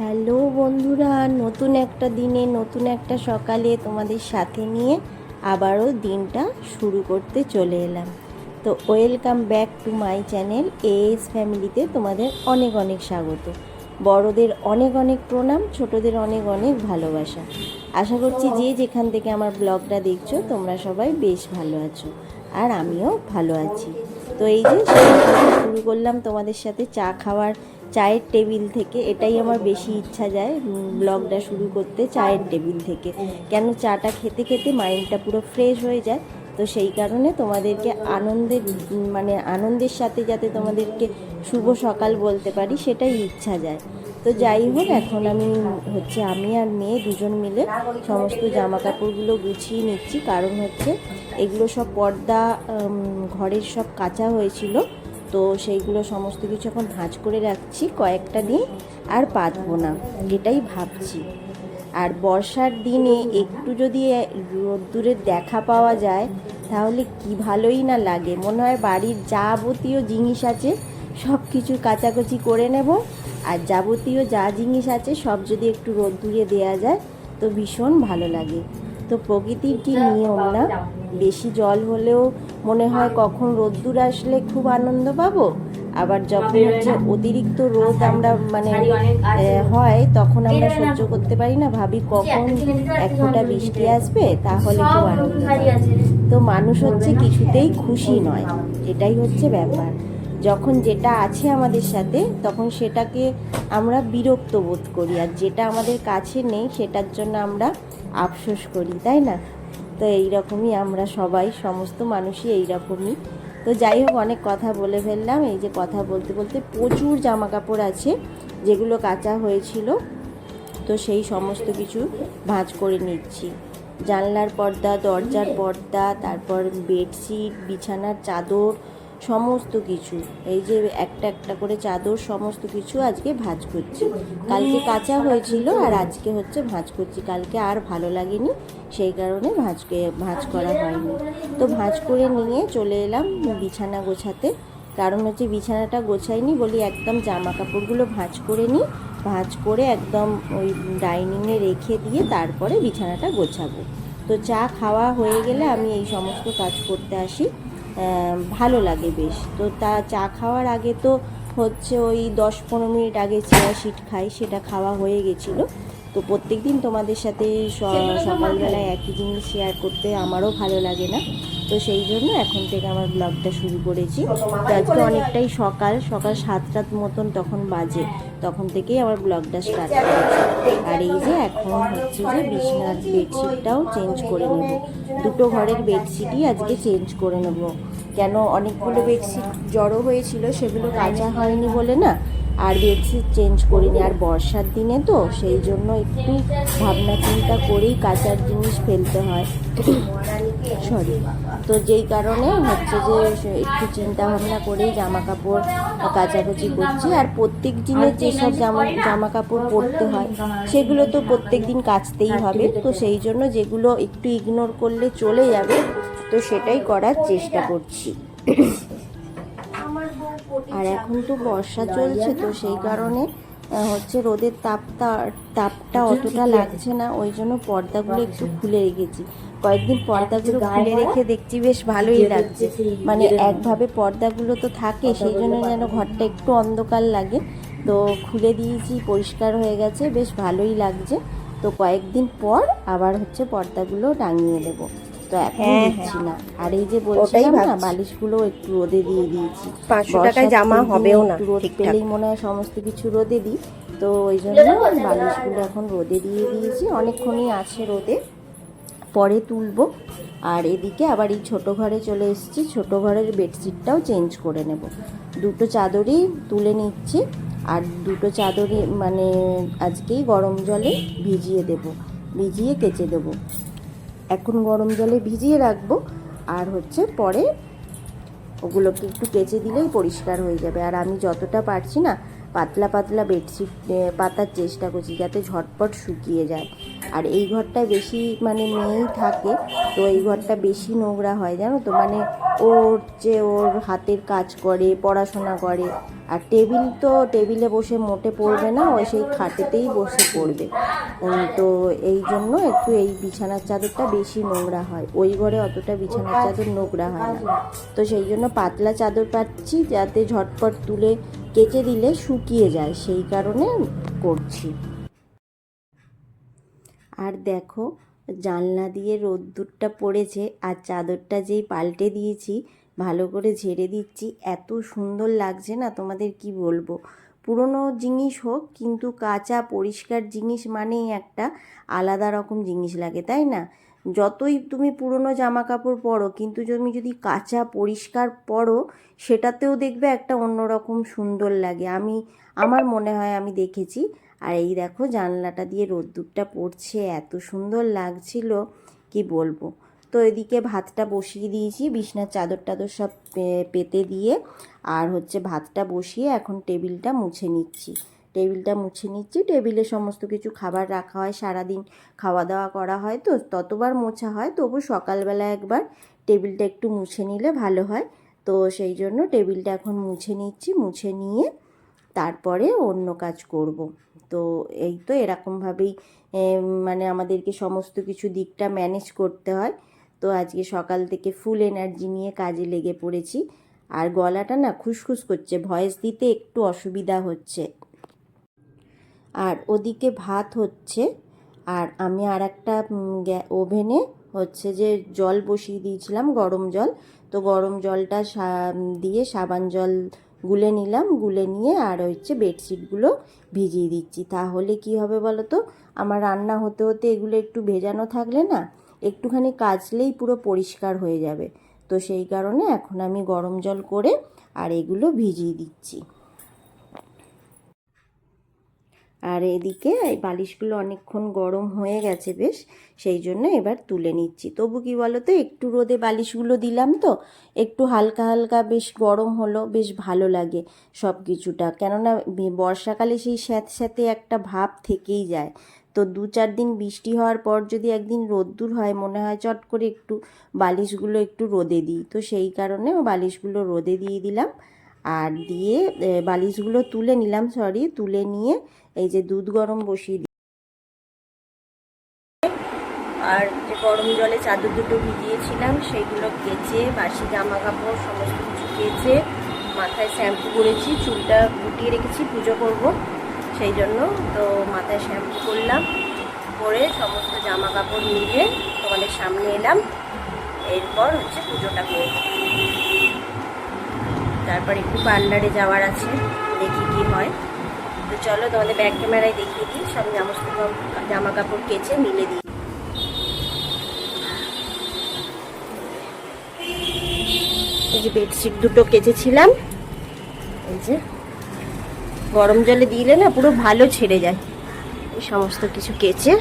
Hello বন্ধুরা, নতুন একটা দিনে নতুন একটা সকালে তোমাদের সাথে নিয়ে আবারও দিনটা শুরু করতে চলে এলাম। তো welcome back to my channel as ফ্যামিলিতে তোমাদের অনেক অনেক স্বাগত। বড়দের অনেক অনেক প্রণাম, ছোটদের অনেক অনেক ভালোবাসা। আশা করছি যে যেখান থেকে আমার ব্লগটা দেখছো তোমরা সবাই বেশ ভালো আছো, আর আমিও ভালো আছি। তো এই যে শুরু করলাম তোমাদের সাথে চা খাওয়ার, চায়ের টেবিল থেকে। এটাই আমার বেশি ইচ্ছা যায় ব্লগটা শুরু করতে, চায়ের টেবিল থেকে। কেন, চাটা খেতে খেতে মাইন্ডটা পুরো ফ্রেশ হয়ে যায়। তো সেই কারণে তোমাদেরকে আনন্দের সাথে যাতে তোমাদেরকে শুভ সকাল বলতে পারি, সেটাই ইচ্ছা যায়। তো যাই হোক, এখন আমি আর মেয়ে দুজন মিলে সমস্ত জামা কাপড়গুলো গুছিয়ে নিচ্ছি। কারণ এগুলো সব পর্দা ঘরের সব কাচা হয়েছিল, তো সেইগুলো সমস্ত কিছু এখন ভাঁজ করে রাখছি। কয়েকটা দিন আর পাতবো না, এটাই ভাবছি। আর বর্ষার দিনে একটু যদি রোদ্দুরের দেখা পাওয়া যায় তাহলে কি ভালোই না লাগে। মনে হয় বাড়ির যাবতীয় জিনিস আছে সব কিছু কাচাকুচি করে নেব, আর যাবতীয় যা জিনিস আছে সব যদি একটু রোদ্দুরে দেওয়া যায় তো ভীষণ ভালো লাগে। তো প্রকৃতির কি নিয়ম না, বেশি জল হলেও মনে হয় কখন রোদ্দুর আসলে খুব আনন্দ পাবো, আবার যখন অতিরিক্ত রোদ আমরা হয় তখন আমরা সহ্য করতে পারি না, ভাবি কখন এক ফোঁটা বৃষ্টি আসবে তাহলে খুব আনন্দ পাবো। তো মানুষ কিছুতেই খুশি নয়, এটাই ব্যাপার। যখন যেটা আছে আমাদের সাথে তখন সেটাকে আমরা বিরক্ত বোধ করি, আর যেটা আমাদের কাছে নেই সেটার জন্য আমরা আফসোস করি, তাই না? তো এইরকমই আমরা সবাই, সমস্ত মানুষই এইরকমই। তো যাই হোক, অনেক কথা বলে ফেললাম। এই যে কথা বলতে বলতে প্রচুর জামা কাপড় আছে যেগুলো কাচা হয়েছিল, তো সেই সমস্ত কিছু ভাঁজ করে নিচ্ছি। জানলার পর্দা, দরজার পর্দা, তারপর বেডশিট, বিছানার চাদর, সমস্ত কিছু, এই যে একটা একটা করে চাদর, সমস্ত কিছু আজকে ভাঁজ করছি। কালকে কাঁচা হয়েছিল আর আজকে ভাঁজ করছি। কালকে আর ভালো লাগেনি, সেই কারণে ভাঁজ করা হয়নি। তো ভাঁজ করে নিয়ে চলে এলাম বিছানা গোছাতে। কারণ বিছানাটা গোছাইনি বলি, একদম জামা কাপড়গুলো ভাঁজ করে নিই, ভাঁজ করে একদম ওই ডাইনিংয়ে রেখে দিয়ে তারপরে বিছানাটা গোছাবো। তো চা খাওয়া হয়ে গেলে আমি এই সমস্ত কাজ করতে আসি, ভালো লাগে বেশ। তো চা খাওয়ার আগে তো ওই 10-15 মিনিট আগে চিয়া সিড খাই, সেটা খাওয়া হয়ে গেছিলো। তো প্রত্যেক দিন তোমাদের সাথে সকালবেলায় একই জিনিস শেয়ার করতে আমারও ভালো লাগে না, তো সেই জন্য এখন থেকে আমার ব্লগটা শুরু করেছি। তো আজকে অনেকটাই সকাল 7টার মতন তখন বাজে, তখন থেকেই আমার ব্লগটা স্টার্ট করেছি। আর এই যে এখন বিছানার বেডশিটটাও চেঞ্জ করে নেব। দুটো ঘরের বেডশিটই আজকে চেঞ্জ করে নেব। কেন, অনেকগুলো বেডশিট জড়ো হয়েছিল, সেগুলো কাচা হয়নি বলে না আর বেডশিট চেঞ্জ করিনি। আর বর্ষার দিনে তো সেই জন্য একটু ভাবনা চিন্তা করেই কাচার জিনিস ফেলতে হয়, সরি। তো যেই কারণে যে একটু চিন্তা ভাবনা করেই জামা কাপড় কাচাকুচি করছি। আর প্রত্যেক দিনের যেসব জামা কাপড় পরতে হয় সেগুলো তো প্রত্যেক দিন কাচতেই হবে, তো সেই জন্য যেগুলো একটু ইগনোর করলে চলে যাবে তো সেটাই করার চেষ্টা করছি। আর এখন তো বর্ষা চলছে, তো সেই কারণে রোদের তাপটা অতটা লাগছে না, ওই জন্য পর্দাগুলো একটু খুলে রেখেছি। কয়েকদিন পর্দাগুলো খুলে রেখে দেখছি বেশ ভালোই লাগছে, একভাবে পর্দাগুলো তো থাকে, সেই জন্য যেন ঘরটা একটু অন্ধকার লাগে। তো খুলে দিয়েছি, পরিষ্কার হয়ে গেছে, বেশ ভালোই লাগছে। তো কয়েকদিন পর আবার পর্দাগুলো টাঙিয়ে দেবো, তো এখন দিচ্ছি না। আর এই যে বলছিলাম না, বালিশগুলো একটু রোদে দিয়ে দিয়েছি। 500 টাকায় জামা হবেও না, রোদ পেলেই মনে হয় সমস্ত কিছু রোদে দিই, তো ওই জন্য বালিশগুলো এখন রোদে দিয়ে দিয়েছি। অনেকক্ষণই আছে রোদে, পরে তুলবো। আর এদিকে আবার এই ছোটো ঘরে চলে এসেছি, ছোটো ঘরের বেডশিটটাও চেঞ্জ করে নেব। দুটো চাদরই তুলে নিচ্ছি, আর দুটো চাদরই আজকেই গরম জলে ভিজিয়ে কেচে দেবো। এখন গরম জলে ভিজিয়ে রাখবো, আর পরে ওগুলোকে একটু কেচে দিলেই পরিষ্কার হয়ে যাবে। আর আমি যতটা পারছি না পাতলা পাতলা বেডশিট পাতার চেষ্টা করছি যাতে ঝটপট শুকিয়ে যায়। আর এই ঘরটায় বেশি মেয়েই থাকে, তো এই ঘরটা বেশি নোংরা হয় জানো তো। ওর হাতের কাজ করে, পড়াশোনা করে, আর টেবিল তো টেবিলে বসে মোটে পড়বে না, ওই সেই খাটেতেই বসে পড়বে। তো এই জন্য একটু এই বিছানার চাদরটা বেশি নোংরা হয়, ওই ঘরে অতটা বিছানার চাদর নোংরা হয় না। তো সেই জন্য পাতলা চাদর পাচ্ছি, যাতে ঝটপট তুলে কেচে দিলে শুকিয়ে যায়, সেই কারণে করছি। আর দেখো জানলা দিয়ে রোদ্দুরটা পড়েছে, আর চাদরটা যেই পাল্টে দিয়েছি, ভালো করে ঝেড়ে দিচ্ছি, এত সুন্দর লাগছে না, তোমাদের কি বলবো। পুরনো জিনিস হোক, কিন্তু কাঁচা পরিষ্কার জিনিস মানেই একটা আলাদা রকম জিনিস লাগে, তাই না? যতই তুমি পুরনো জামা কাপড় পরো, কিন্তু তুমি যদি কাঁচা পরিষ্কার পরো, সেটাতেও দেখবে একটা অন্যরকম সুন্দর লাগে। আমার মনে হয়, আমি দেখেছি। আর এই দেখো জানলাটা দিয়ে রোদ্দুরটা পড়ছে, এত সুন্দর লাগছিল কি বলবো। তো এদিকে ভাতটা বসিয়ে দিয়েছি, বিছনার চাদর টাদর সব পেতে দিয়ে, আর হচ্ছে ভাতটা বসিয়ে এখন টেবিলটা মুছে নিচ্ছি। টেবিলে সমস্ত কিছু খাবার রাখা হয়, সারাদিন খাওয়া দাওয়া করা হয়, তো ততবার মোছা হয়, তবু সকালবেলা একবার টেবিলটা একটু মুছে নিলে ভালো হয়। তো সেই জন্য টেবিলটা এখন মুছে নিচ্ছি, মুছে নিয়ে তারপরে অন্য কাজ করব। তো এই তো এরকমভাবেই মানে আমাদেরকে সমস্ত কিছু দিকটা ম্যানেজ করতে হয়। তো আজকে সকাল থেকে ফুল এনার্জি নিয়ে কাজে লেগে পড়েছি। আর গলাটা না খুসখুস করছে, ভয়েস দিতে একটু অসুবিধা হচ্ছে। আর ওদিকে ভাত হচ্ছে, আর আমি আর একটা ওভেনে হচ্ছে যে জল বসিয়ে দিয়েছিলাম, গরম জল। তো গরম জলটা দিয়ে সাবান জল গুলে নিলাম, গুলে নিয়ে আর হচ্ছে বেডশিটগুলো ভিজিয়ে দিচ্ছি। তাহলে কি হবে বলো তো, আমার রান্না হতে হতে এগুলো একটু ভেজানো থাকলে না, একটুখানি কাচলেই পুরো পরিষ্কার হয়ে যাবে। তো সেই কারণে এখন আমি গরম জল করে আর এগুলো ভিজিয়ে দিচ্ছি। আর এদিকে এই বালিশগুলো অনেকক্ষণ গরম হয়ে গেছে বেশ, সেই জন্য এবার তুলে নিচ্ছি। তবু কি বলো তো, একটু রোদে বালিশগুলো দিলাম, তো একটু হালকা হালকা বেশ গরম হলো, বেশ ভালো লাগে সব কিছুটা। কেননা বর্ষাকালে সেই স্যাঁতস্যাঁতে একটা ভাব থেকেই যায়। তো 2-4 দিন বৃষ্টি হওয়ার পর যদি একদিন রোদ্দুর হয়, মনে হয় চট করে একটু বালিশগুলো একটু রোদে দিই। তো সেই কারণে বালিশগুলো রোদে দিয়ে দিলাম, আর দিয়ে বালিশগুলো তুলে নিলাম, তুলে নিয়ে এই যে দুধ গরম বসিয়ে দিই। আর যে গরম জলে চাদর দুটো ভিজিয়েছিলাম, সেগুলো কেচে, বাসি জামা কাপড় সমস্ত কিছু কেচে, মাথায় শ্যাম্পু করেছি, চুলটা গুটিয়ে রেখেছি, পুজো করব সেই জন্য। তো মাথায় শ্যাম্পু করলাম, করে সমস্ত জামা কাপড় মিলে তোমাদের সামনে এলাম। এরপর হচ্ছে পুজোটা করব, তারপর একটু পার্লারে যাওয়ার আছে, দেখি কি হয়। তো চলো তোমাদের ব্যাক ক্যামেরায় দেখিয়ে দিই, সব সমস্ত জামা কাপড় কেচে মিলে দিই। এই যে বেডশিট দুটো কেচেছিলাম, এই যে গরম জলে দিলে না পুরো ভালো ছেড়ে যায়। এই সমস্ত কিছু কেচে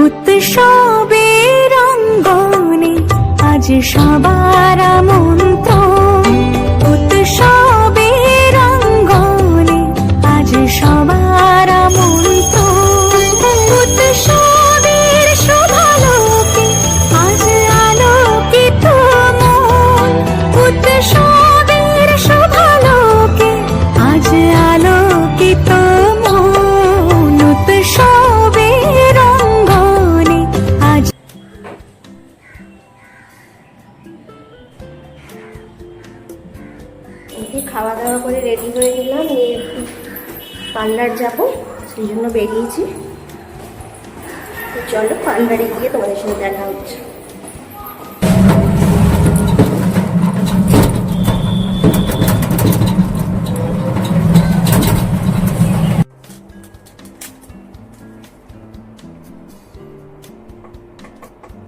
উৎসবের অঙ্গনে আজ সবার আমন্ত্রণ, উৎসবের অঙ্গনে আজ সবার আমন্ত্রণ, উৎসবের শোভালোকে আজ আলোকিত মন, উৎসবের শোভালোকে আজ আলোকিত মন, উৎসবের খাওয়া দাওয়া করে রেডি হয়ে গেলাম, নিয়ে একটু পার্লার যাবো, সেই জন্য বেরিয়েছি। তো চলো পার্লারে গিয়ে তোমাদের সঙ্গে দেখা হচ্ছে।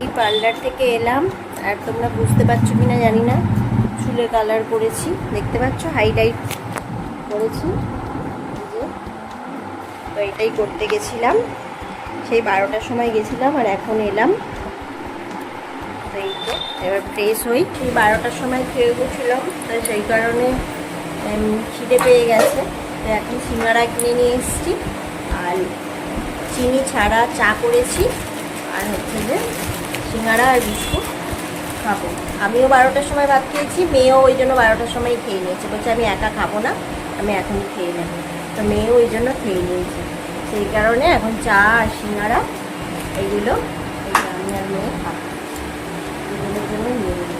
এই পার্লার থেকে এলাম, আর তোমরা বুঝতে পারছো কিনা জানি না, চুলে কালার করেছি, দেখতে পাচ্ছ হাইলাইট করেছি, এই যে। তো এটাই করতে গেছিলাম, সেই 12টার সময় গেছিলাম আর এখন এলাম। তো এই তো এবার ফ্রেশ হই। সেই 12টার সময় খেয়ে গেছিলাম, তাই সেই কারণে খিদে পেয়ে গেছে। তো এখন সিঙ্গারা কিনে নিয়ে এসেছি আর চিনি ছাড়া চা করেছি, আর হচ্ছে যে সিঙ্গারা আর বিস্কুট খাবো। আমিও 12টার সময় ভাত খেয়েছি, মেয়েও ওই জন্য 12টার সময় খেয়ে নিয়েছে, বলছে আমি একা খাবো না, আমি এখনই খেয়ে নেব। তো মেয়েও ওই জন্য খেয়ে নিয়েছে, সেই কারণে এখন চা আর সিঙ্গারা এইগুলো আমি আর মেয়ে খাবো, এগুলোর জন্য নিয়ে নিয়েছি।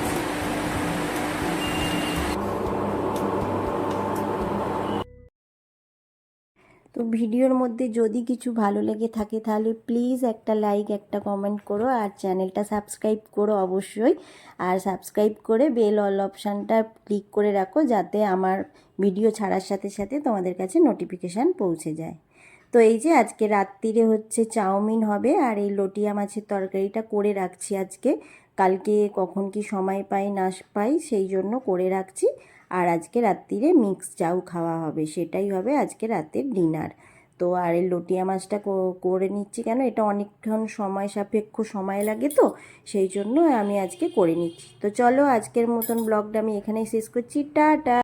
তো ভিডিওর মধ্যে যদি কিছু ভালো লেগে থাকে তাহলে প্লিজ একটা লাইক, একটা কমেন্ট করো, আর চ্যানেলটা সাবস্ক্রাইব করো অবশ্যই। আর সাবস্ক্রাইব করে বেল অল অপশানটা ক্লিক করে রাখো, যাতে আমার ভিডিও ছাড়ার সাথে সাথে তোমাদের কাছে নোটিফিকেশান পৌঁছে যায়। তো এই যে আজকে রাত্রিরে হচ্ছে চাউমিন হবে, আর এই লটিয়া মাছের তরকারিটা করে রাখছি আজকে, কালকে কখন কি সময় পাই না পাই সেই জন্য করে রাখছি। আর আজকে রাত্রিরে মিক্স চাউ খাওয়া হবে, সেটাই হবে আজকে রাতের ডিনার। তো আর এই লটিয়া মাছটা করে নিচ্ছি কেন, এটা অনেকক্ষণ সময় সাপেক্ষ সময় লাগে, তো সেই জন্য আমি আজকে করে নিচ্ছি। তো চলো আজকের মতন ব্লগটা আমি এখানেই শেষ করছি, টাটা।